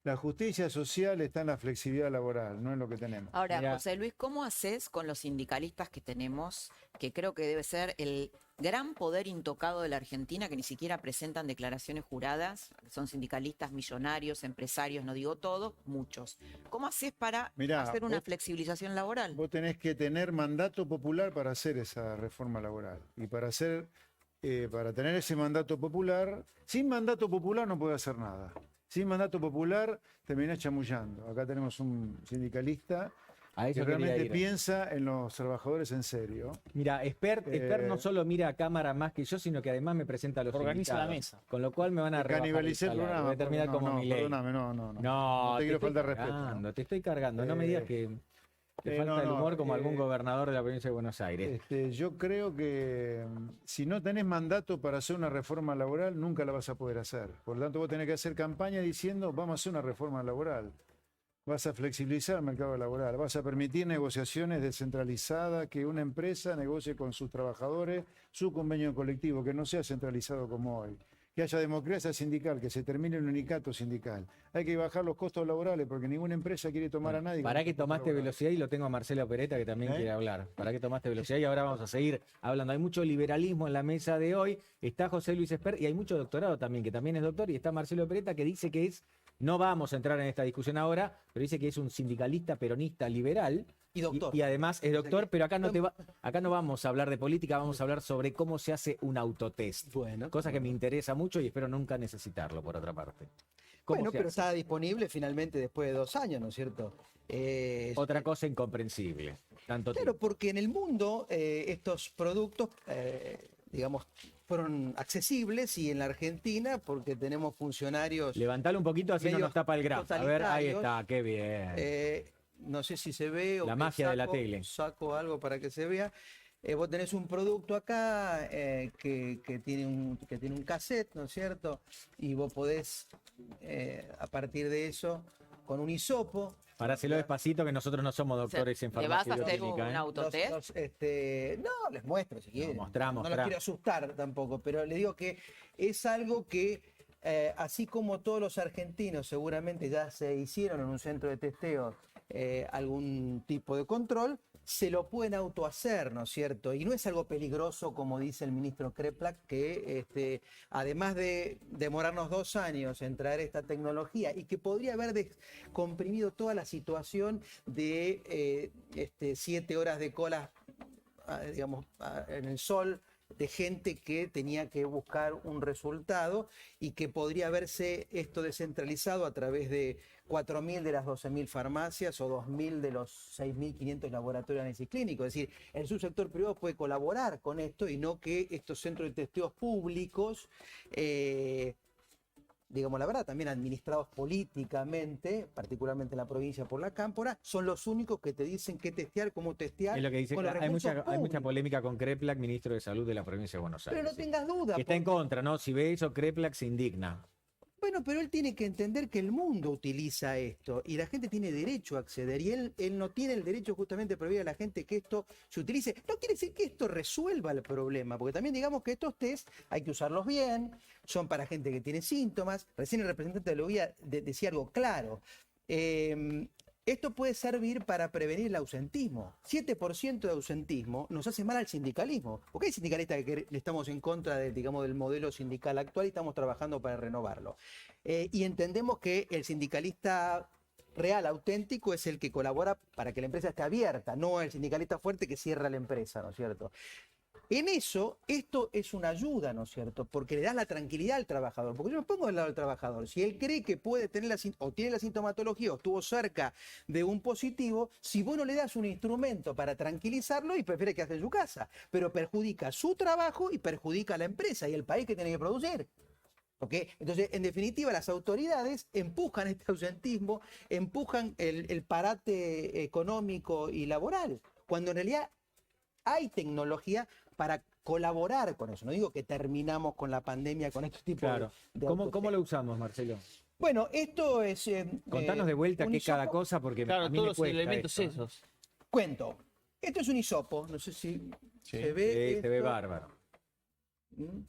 la justicia social está en la flexibilidad laboral, no en lo que tenemos. Ahora, Mira. José Luis, ¿cómo haces con los sindicalistas que tenemos, que creo que debe ser el gran poder intocado de la Argentina, que ni siquiera presentan declaraciones juradas? Son sindicalistas millonarios, empresarios, no digo todos, muchos. ¿Cómo haces para Mirá, hacer una vos- flexibilización laboral? Vos tenés que tener mandato popular para hacer esa reforma laboral. Y para tener ese mandato popular, sin mandato popular no puede hacer nada. Sin mandato popular terminás chamullando. Acá tenemos un sindicalista A eso que quería realmente ir. piensa en los trabajadores en serio. Mira, Expert no Eh, solo mira a cámara más que yo, sino que además me presenta a los Organiza la invitados. mesa. Con lo cual me van a rebajar Canibalicé el salario. programa. Voy a terminar porque como Milei. Perdóname, no. No, No te quiero estoy faltar respeto. cargando, te estoy cargando. No me digas que te falta no, el no, humor como algún gobernador de la provincia de Buenos Aires. Yo creo que si no tenés mandato para hacer una reforma laboral, nunca la vas a poder hacer. Por lo tanto, vos tenés que hacer campaña diciendo, vamos a hacer una reforma laboral. Vas a flexibilizar el mercado laboral, vas a permitir negociaciones descentralizadas, que una empresa negocie con sus trabajadores su convenio colectivo, que no sea centralizado como hoy. que haya democracia sindical, que se termine el unicato sindical. Hay que bajar los costos laborales porque ninguna empresa quiere tomar a nadie. con Para los que costos tomaste laborales. velocidad y lo tengo a Marcelo Peretta que también ¿Eh? quiere hablar. Para que tomaste velocidad y ahora vamos a seguir hablando. Hay mucho liberalismo en la mesa de hoy. Está José Luis Esper y hay mucho doctorado también, que también es doctor. Y está Marcelo Peretta que dice que es, no vamos a entrar en esta discusión ahora, pero dice que es un sindicalista peronista liberal. Y doctor. Y además es doctor, pero acá no- acá no vamos a hablar de política, vamos a hablar sobre cómo se hace un autotest. Bueno. Cosa que me interesa mucho y espero nunca necesitarlo, por otra parte. ¿Cómo Bueno, se pero hace? está disponible finalmente después de 2 años, ¿no es cierto? Otra cosa incomprensible. Tanto Claro, tiempo. porque en el mundo estos productos, digamos, fueron accesibles y en la Argentina, porque tenemos funcionarios, Levantalo un poquito así no medios nos tapa el grafo. A ver, ahí totalitarios. está, qué bien. no sé si se ve o La que magia de la tele. saco algo para que se vea. Vos tenés un producto acá que tiene un cassette, ¿no es cierto? Y vos podés, a partir de eso, con un hisopo. Paráselo despacito que nosotros no somos doctores en ¿Le vas a farmacia hacer bioquímica, un ¿eh? autotest? No, les muestro si quieren. mostrá, No mostrá. los quiero asustar tampoco, pero les digo que es algo que, así como todos los argentinos seguramente ya se hicieron en un centro de testeo algún tipo de control, se lo pueden autohacer, ¿no es cierto? Y no es algo peligroso, como dice el ministro Kreplak, que además de demorarnos 2 años en traer esta tecnología y que podría haber comprimido toda la situación de 7 horas de cola, digamos, en el sol, de gente que tenía que buscar un resultado y que podría haberse esto descentralizado a través de 4.000 de las 12.000 farmacias o 2.000 de los 6.500 laboratorios de análisis clínico. Es decir, el subsector privado puede colaborar con esto y no que estos centros de testeos públicos, digamos la verdad, también administrados políticamente, particularmente en la provincia por la Cámpora, son los únicos que te dicen qué testear, cómo testear. Es lo que dice. con los Hay mucha recursos públicos. polémica con Kreplak, ministro de Salud de la provincia de Buenos Aires. Pero no sí. tengas duda. Que está en porque- contra, ¿no? Si ve eso, Kreplak se indigna. Bueno, pero él tiene que entender que el mundo utiliza esto y la gente tiene derecho a acceder y él no tiene el derecho justamente de prohibir a la gente que esto se utilice. No quiere decir que esto resuelva el problema, porque también digamos que estos test hay que usarlos bien, son para gente que tiene síntomas. Recién el representante de la UIA decía algo claro. Esto puede servir para prevenir el ausentismo. 7% de ausentismo nos hace mal al sindicalismo. Porque hay sindicalistas que estamos en contra digamos, del modelo sindical actual y estamos trabajando para renovarlo. Y entendemos que el sindicalista real, auténtico, es el que colabora para que la empresa esté abierta, no el sindicalista fuerte que cierra la empresa, ¿no es cierto? En eso, esto es una ayuda, ¿no es cierto? Porque le das la tranquilidad al trabajador. Porque yo me pongo del lado del trabajador. Si él cree que puede tener o tiene la sintomatología o estuvo cerca de un positivo, si vos no le das un instrumento para tranquilizarlo y prefiere quedarse en su casa, pero perjudica su trabajo y perjudica a la empresa y el país que tiene que producir. ¿Ok? Entonces, en definitiva, las autoridades empujan este ausentismo, empujan el parate económico y laboral, cuando en realidad hay tecnología para colaborar con eso. No digo que terminamos con la pandemia con este tipo Claro. de ¿Cómo autotest. lo usamos, Marcelo? Bueno, esto es... Contanos de vuelta un qué es cada hisopo. cosa, porque Claro, a mí todos me los cuesta elementos esto, ¿eh? esos. Cuento. Esto es un hisopo. No sé si se Sí, ve. se ve esto. bárbaro. ¿Mm?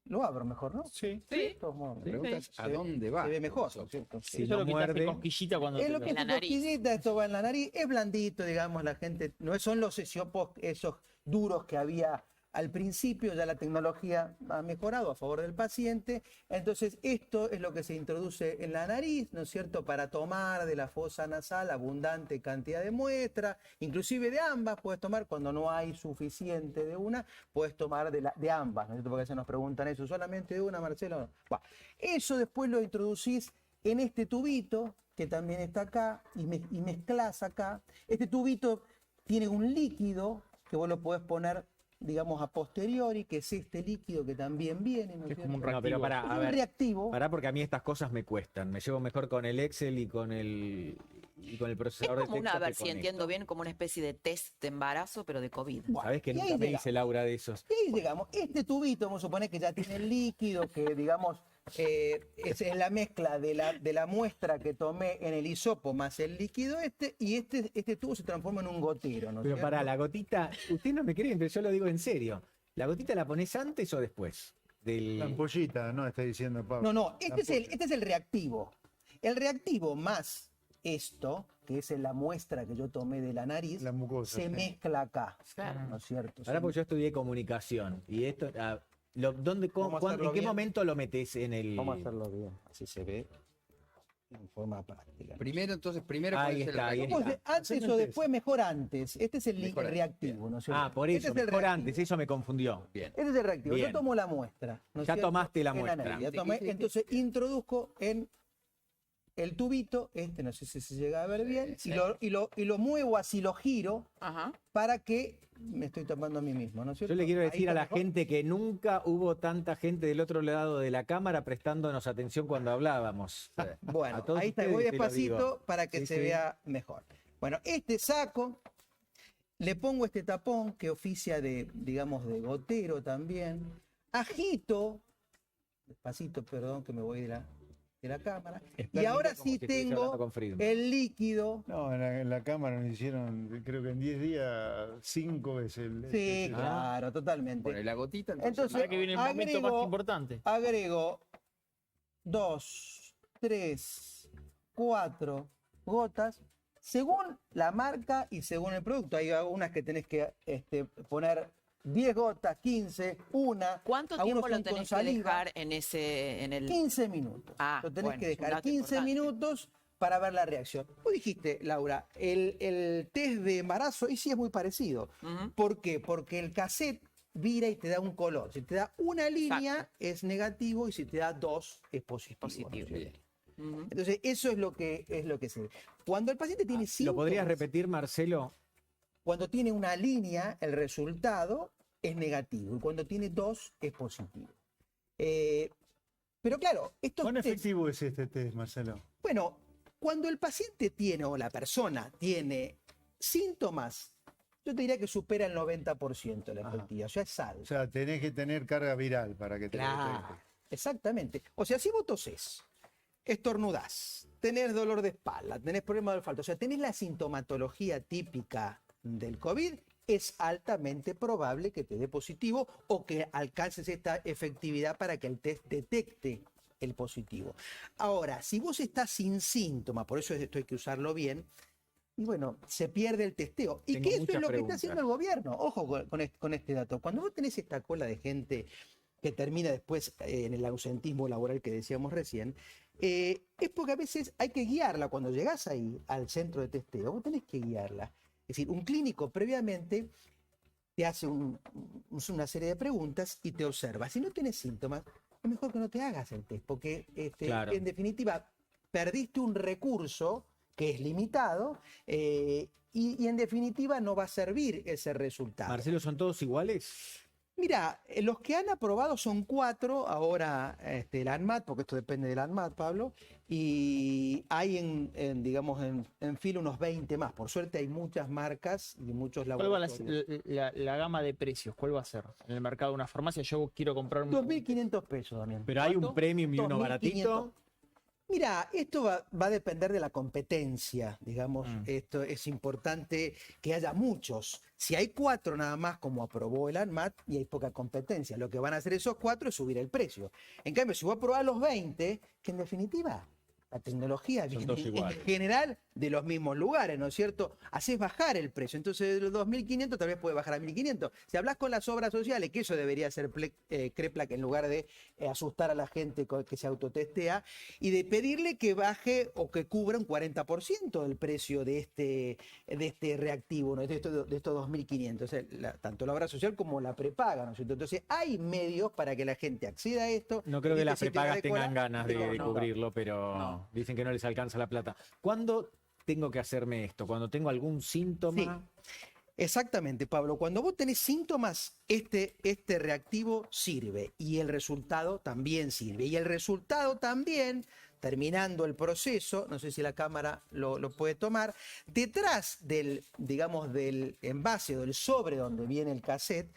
Lo abro mejor, ¿no? Sí. De todos modos, La pregunta es, ¿a se- dónde va? Se ve mejor, ¿no es cierto? Si Eso no es lo que te hace muerde- cosquillita cuando Es te lo que lo- es la nariz. cosquillita, esto va en la nariz, es blandito, digamos, la gente, no son los hisiopos esos duros que había al principio, ya la tecnología ha mejorado a favor del paciente, entonces esto es lo que se introduce en la nariz, ¿no es cierto?, para tomar de la fosa nasal abundante cantidad de muestra, inclusive de ambas, puedes tomar cuando no hay suficiente de una, puedes tomar de ambas, ¿no es cierto?, porque a veces nos preguntan eso, ¿solamente de una, Marcelo? Bueno, eso después lo introducís en este tubito, que también está acá, y mezclás acá. Este tubito tiene un líquido que vos lo podés poner, digamos, a posteriori, que es este líquido que también viene, ¿no es Es como un cierto? No, pero reactivo. pará, Es a un ver. reactivo. Pará, porque a mí estas cosas me cuestan. Me llevo mejor con el Excel y con el Es procesador de como texto. a ver que si con entiendo esto. bien, como una especie de test de embarazo, pero de COVID. Bueno, ¿Sabés que y nunca ahí me llegamos. dice Laura de esos? Y llegamos, este tubito, vamos a suponer que ya tiene el líquido, que digamos, es la mezcla de la muestra que tomé en el hisopo más el líquido y este tubo se transforma en un gotero, ¿no es Pero cierto? pará, la gotita, usted no me creen, pero yo lo digo en serio. ¿La gotita la pones antes o después? La ampollita, ¿no? Está diciendo Pablo. No, este es el reactivo. El reactivo más esto, que es la muestra que yo tomé de la nariz, La mucosa, se sí. mezcla acá, ¿no es cierto? Ahora porque yo estudié comunicación y esto, Vamos a hacerlo ¿en qué bien. momento lo metes en el? Vamos a hacerlo bien, así se ve en forma práctica. Primero, Ahí ¿cuál es el está, ahí reactivo? Vamos de antes o después, mejor antes. Este es el Mejor antes, reactivo, ¿no es cierto? Ah, por eso, Este es el mejor reactivo. antes, eso me confundió. Bien. Este es el reactivo. Bien. Yo tomo la muestra. ¿no es Ya cierto? tomaste la En muestra. nariz, ya tomé, entonces introduzco en el tubito, no sé si se llega a ver bien, Sí. y lo muevo así, lo giro, Ajá. para que me estoy tomando a mí mismo, ¿no es cierto? Yo le quiero Ahí decir está a la mejor. gente que nunca hubo tanta gente del otro lado de la cámara prestándonos atención cuando hablábamos. Bueno, A todos ahí está, ustedes voy te lo despacito digo. para que Sí, se sí. vea mejor. Bueno, saco, le pongo este tapón que oficia de, digamos, de gotero también, agito, despacito, perdón, que me voy de la cámara, y ahora como sí si estuviese hablando tengo con Friedman. el líquido. No, en la cámara nos hicieron, creo que en 10 días, 5 veces. Sí, claro, totalmente. Bueno, y la gotita, Entonces, Ahora que viene el momento más importante. agrego 2, 3, 4 gotas, según la marca y según el producto. Hay algunas que tenés que poner 10 gotas, 15, una. ¿Cuánto algunos tiempo lo son con tenés que saliva. dejar en el 15 minutos. Ah, Lo tenés bueno, que es un dejar dato 15 importante. minutos para ver la reacción. Vos dijiste, Laura, el test de embarazo, y sí es muy parecido. Ujú. ¿Por qué? Porque el cassette vira y te da un color. Si te da una línea es negativo y si te da dos es positivo. Positivo. ¿no es cierto? Ujú. Entonces, eso es lo que se ve. Cuando el paciente tiene síntomas, ¿Lo podrías repetir, Marcelo? cuando tiene una línea, el resultado es negativo. Y cuando tiene dos, es positivo. Pero claro, estos ¿Cuán test, efectivo es este test, Marcelo? bueno, cuando el paciente tiene o la persona tiene síntomas, yo te diría que supera el 90% la Ajá. efectividad. O sea, es alto. O sea, tenés que tener carga viral para que te lo Claro, detecte. exactamente. O sea, si vos tosés, estornudás, tenés dolor de espalda, tenés problemas de olfato, o sea, tenés la sintomatología típica del COVID, es altamente probable que te dé positivo o que alcances esta efectividad para que el test detecte el positivo. Ahora, si vos estás sin síntoma, por eso esto hay que usarlo bien, y bueno, se pierde el testeo. Y Tengo que eso es muchas lo que preguntas. está haciendo el gobierno. Ojo con este dato. Cuando vos tenés esta cola de gente que termina después en el ausentismo laboral que decíamos recién, es porque a veces hay que guiarla. Cuando llegás ahí al centro de testeo, vos tenés que guiarla. Es decir, un clínico previamente te hace una serie de preguntas y te observa. Si no tienes síntomas, es mejor que no te hagas el test, porque Claro. en definitiva perdiste un recurso que es limitado y en definitiva no va a servir ese resultado. Marcelo, ¿son todos iguales? Mira, los que han aprobado son 4, ahora el ANMAT, porque esto depende del ANMAT, Pablo, y hay digamos, en fila unos 20 más. Por suerte hay muchas marcas y muchos ¿Cuál va laboratorios. la gama de precios? ¿Cuál va a ser? En el mercado de una farmacia yo quiero comprar un... 2.500 pesos también. Pero hay un ¿Cuánto? premium y uno 2.500. baratito. Mira, esto va a depender de la competencia, digamos. Mm. Esto es importante que haya muchos. Si hay 4 nada más, como aprobó el ANMAT, y hay poca competencia, lo que van a hacer esos 4 es subir el precio. En cambio, si vos aprobás los 20, que en definitiva la tecnología viene todos en iguales. general de los mismos lugares, ¿no es cierto? Haces bajar el precio. Entonces, de los 2.500 tal vez puede bajar a 1.500. Si hablas con las obras sociales, que eso debería ser CREPLAC en lugar de asustar a la gente que se autotestea, y de pedirle que baje o que cubra un 40% del precio de este reactivo, ¿no? de estos 2.500. O sea, tanto la obra social como la prepaga, ¿no es cierto? Entonces, hay medios para que la gente acceda a esto. No creo y que las este sitio prepagas de cola- tengan ganas de No. cubrirlo, pero No. dicen que no les alcanza la plata. ¿Cuándo tengo que hacerme esto? ¿Cuando tengo algún síntoma? Exactamente, Pablo. Cuando vos tenés síntomas, este reactivo sirve y el resultado también sirve. Y el resultado también, terminando el proceso, no sé si la cámara lo puede tomar, detrás digamos, del envase o del sobre donde viene el cassette,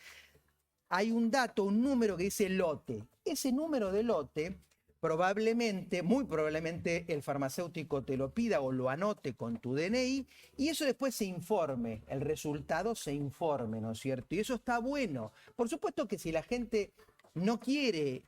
hay un dato, un número que dice lote. Ese número de lote probablemente, muy probablemente el farmacéutico te lo pida o lo anote con tu DNI y eso después se informe, el resultado se informe, ¿no es cierto? Y eso está bueno. Por supuesto que si la gente no quiere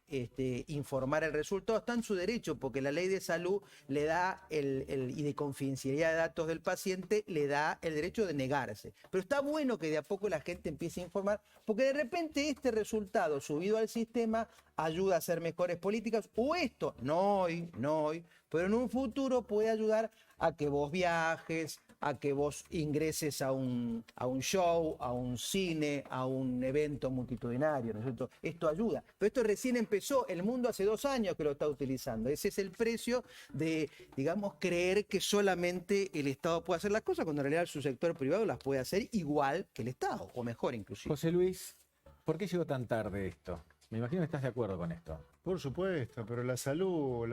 informar el resultado, está en su derecho, porque la ley de salud le da y de confidencialidad de datos del paciente le da el derecho de negarse. Pero está bueno que de a poco la gente empiece a informar, porque de repente este resultado subido al sistema ayuda a hacer mejores políticas, o esto, no hoy, pero en un futuro puede ayudar a que vos viajes, a que vos ingreses a un show, a un cine, a un evento multitudinario, ¿no es cierto? Esto ayuda. Pero esto recién empezó, el mundo hace 2 años que lo está utilizando. Ese es el precio de, digamos, creer que solamente el Estado puede hacer las cosas, cuando en realidad su sector privado las puede hacer igual que el Estado, o mejor inclusive. José Luis, ¿por qué llegó tan tarde esto? Me imagino que estás de acuerdo con esto. Por supuesto, pero la salud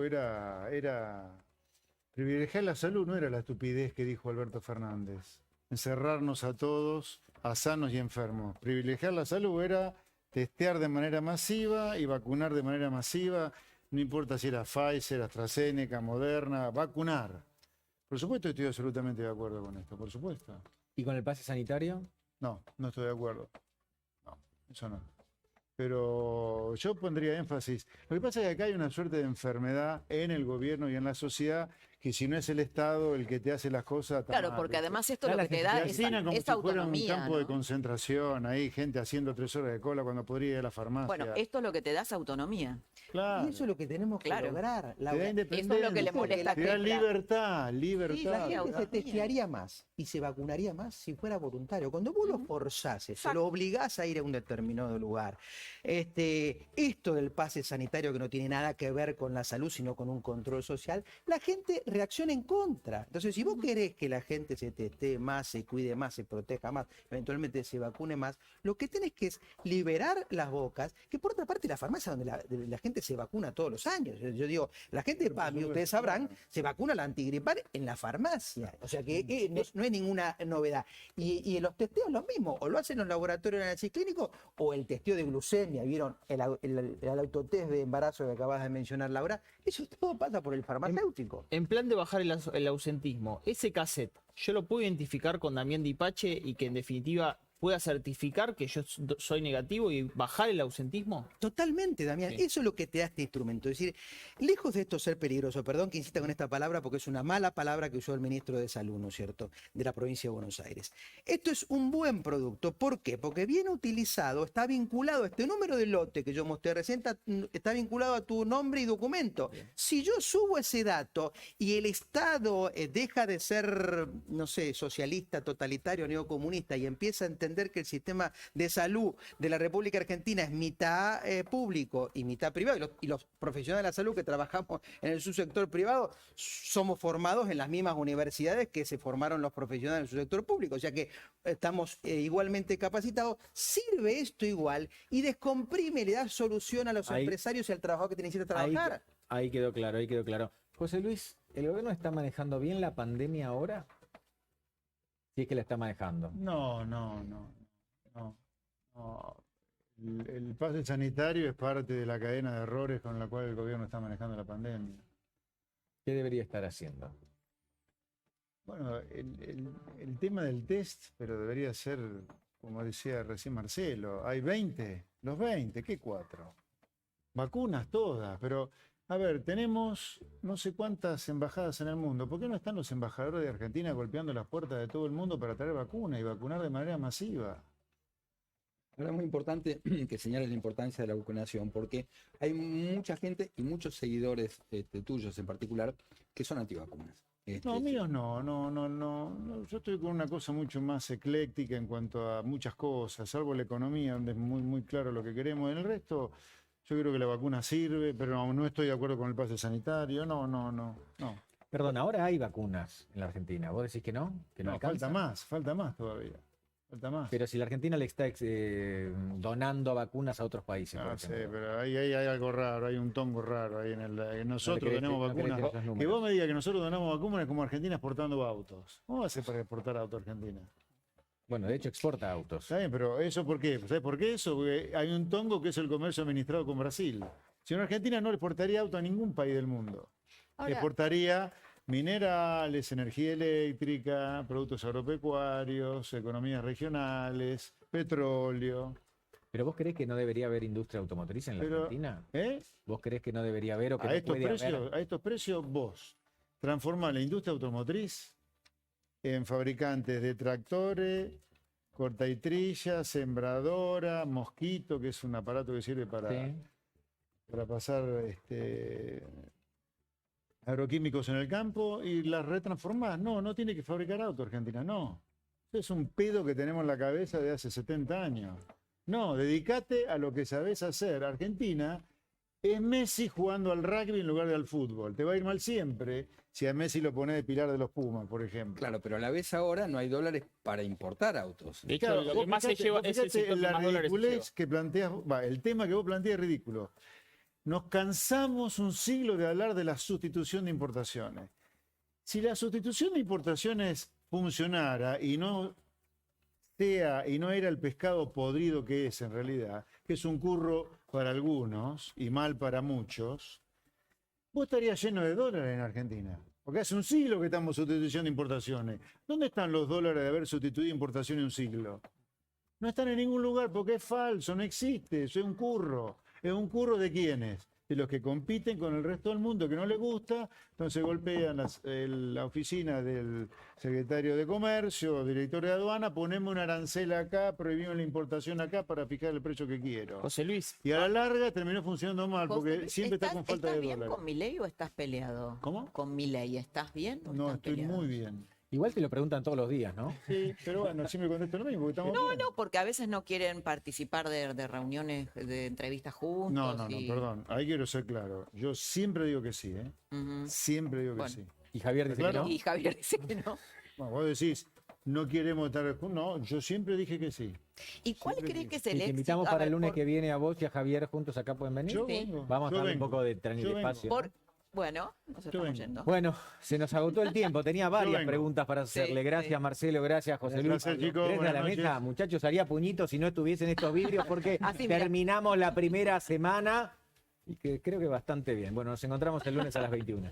era privilegiar la salud, no era la estupidez que dijo Alberto Fernández. Encerrarnos a todos, a sanos y enfermos. Privilegiar la salud era testear de manera masiva y vacunar de manera masiva, no importa si era Pfizer, AstraZeneca, Moderna, vacunar. Por supuesto estoy absolutamente de acuerdo con esto, por supuesto. ¿Y con el pase sanitario? No, no estoy de acuerdo. No, eso no. Pero yo pondría énfasis. Lo que pasa es que acá hay una suerte de enfermedad en el gobierno y en la sociedad, que si no es el Estado el que te hace las cosas... está Claro, mal, porque ¿viste? además esto Ya lo la que te gente da Te es, asignan como es si fuera un autonomía, campo de ¿no? concentración, ahí gente haciendo 3 horas de cola cuando podría ir a la farmacia. Bueno, esto lo que te da es autonomía. Claro. Y eso es lo que tenemos que Claro. lograr. Te da Eso es lo que le independencia, molesta a te da Kepler. libertad. Sí, la gente se autonomía. testearía más y se vacunaría más si fuera voluntario. Cuando vos lo forzás, se lo obligás a ir a un determinado lugar. Esto del pase sanitario, que no tiene nada que ver con la salud, sino con un control social, la gente reacciona en contra. Entonces, si vos querés que la gente se testee más, se cuide más, se proteja más, eventualmente se vacune más, lo que tenés que es liberar las bocas, que por otra parte la farmacia donde la gente se vacuna todos los años. Yo digo, la gente, PAMI, ustedes sabrán, se vacuna la antigripal en la farmacia. O sea que no es ninguna novedad. Y los testeos lo mismo, o lo hacen los laboratorios de análisis clínico, o el testeo de glucemia, ¿vieron? El autotest de embarazo que acabas de mencionar, Laura. Eso todo pasa por el farmacéutico. En plan de bajar el ausentismo, ese cassette, ¿yo lo puedo identificar con Damián Dipache y que en definitiva pueda certificar que yo soy negativo y bajar el ausentismo? Totalmente, Damián. Sí. Eso es lo que te da este instrumento. Es decir, lejos de esto ser peligroso, perdón que insista con esta palabra porque es una mala palabra que usó el ministro de Salud, ¿no es cierto?, de la provincia de Buenos Aires. Esto es un buen producto. ¿Por qué? Porque bien utilizado, está vinculado, este número de lote que yo mostré recién está vinculado a tu nombre y documento. Si yo subo ese dato y el Estado deja de ser, no sé, socialista, totalitario, neocomunista y empieza a entender que el sistema de salud de la República Argentina es mitad público y mitad privado, y los profesionales de la salud que trabajamos en el subsector privado somos formados en las mismas universidades que se formaron los profesionales del subsector público, o sea que estamos igualmente capacitados, sirve esto igual y descomprime, le da solución a los empresarios y al trabajador que necesita trabajar. Ahí quedó claro, ahí quedó claro. José Luis, ¿el gobierno está manejando bien la pandemia ahora? Si es que la está manejando. No. El pase sanitario es parte de la cadena de errores con la cual el gobierno está manejando la pandemia. ¿Qué debería estar haciendo? Bueno, el tema del test, pero debería ser, como decía recién Marcelo, hay 20, los 20, ¿qué 4? Vacunas todas, pero a ver, tenemos no sé cuántas embajadas en el mundo. ¿Por qué no están los embajadores de Argentina golpeando las puertas de todo el mundo para traer vacunas y vacunar de manera masiva? Ahora es muy importante que señales la importancia de la vacunación, porque hay mucha gente y muchos seguidores tuyos en particular que son antivacunas. No, míos no. Yo estoy con una cosa mucho más ecléctica en cuanto a muchas cosas, salvo la economía, donde es muy claro lo que queremos. En el resto, yo creo que la vacuna sirve, pero no estoy de acuerdo con el pase sanitario. No. Perdón, ahora hay vacunas en la Argentina. ¿Vos decís que no? ¿Que no No, alcanza? falta más todavía. Falta más. Pero si la Argentina le está donando vacunas a otros países, por No ejemplo. sé, pero ahí hay algo raro, hay un tongo raro ahí en nosotros crees tenemos que- no crees vacunas. que esos números. Que vos me digas que nosotros donamos vacunas es como Argentina exportando autos. ¿Cómo va a ser para exportar autos a Argentina? Bueno, de hecho exporta autos. Está bien, pero ¿eso por qué? ¿Sabes por qué eso? Porque hay un tongo que es el comercio administrado con Brasil. Si no, Argentina no exportaría auto a ningún país del mundo. Ahora- Exportaría minerales, energía eléctrica, productos agropecuarios, economías regionales, petróleo. ¿Pero vos creés que no debería haber industria automotriz en la Pero, Argentina? ¿eh? ¿Vos creés que no debería haber o que A no estos puede haber? precios, a estos precios vos transformás la industria automotriz en fabricantes de tractores, corta y trilla, sembradora, mosquito, que es un aparato que sirve Sí. para pasar agroquímicos en el campo y las retransformás. No, no tiene que fabricar auto Argentina, no. Eso es un pedo que tenemos en la cabeza de hace 70 años. No, dedicate a lo que sabés hacer. Argentina es Messi jugando al rugby en lugar de al fútbol. Te va a ir mal siempre si a Messi lo pones de pilar de los Pumas, por ejemplo. Claro, pero a la vez ahora no hay dólares para importar autos. De hecho, Claro, lo vos que más se fijate- lleva vos es el fijate sector en que la más dólares se lleva. ridiculez que planteas, el tema que vos planteas es ridículo. Nos cansamos un siglo de hablar de la sustitución de importaciones. Si la sustitución de importaciones funcionara y no era el pescado podrido que es en realidad, que es un curro para algunos y mal para muchos, vos estarías lleno de dólares en Argentina. Porque hace un siglo que estamos sustituyendo importaciones. ¿Dónde están los dólares de haber sustituido importaciones un siglo? No están en ningún lugar porque es falso, no existe, eso es un curro. ¿Es un curro de quiénes? De los que compiten con el resto del mundo que no les gusta, entonces golpean la oficina del secretario de Comercio, director de aduana, ponemos un arancel acá, prohibimos la importación acá para fijar el precio que quiero. José Luis, Y a la larga terminó funcionando mal José porque Luis, siempre está con falta de ¿estás bien dólares. con Milei o estás peleado? ¿Cómo? ¿Con Milei estás bien o No, están estoy peleados? muy bien. Igual te lo preguntan todos los días, ¿no? Sí, pero bueno, siempre contesto lo mismo, porque estamos bien. No, porque a veces no quieren participar de reuniones, de entrevistas juntos. No, y- perdón. Ahí quiero ser claro. Yo siempre digo que sí, ¿eh? Ujú. Siempre digo que Bueno. sí. Y Javier dice Claro. que no. Y Javier dice que no. Bueno, vos decís, no queremos estar juntos. No, yo siempre dije que sí. ¿Y cuál Siempre crees digo. que es Y el te éxito? invitamos A para ver, el lunes por- que viene a vos y a Javier juntos acá pueden venir. Yo Sí. vengo. Vamos a yo darle un vengo. poco de tren y Yo de vengo. espacio. Bueno, nos estamos vengo. yendo. Bueno, se nos agotó el tiempo. Tenía varias vengo. preguntas para hacerle. Sí, Gracias, sí. Marcelo. Gracias, José Un Luis. placer, chicos. ¿Querés dar la Buenas mesa? noches. Muchachos, haría puñitos si no estuviesen estos vidrios porque Así, mira. terminamos la primera semana y que creo que bastante bien. Bueno, nos encontramos el lunes a las 21.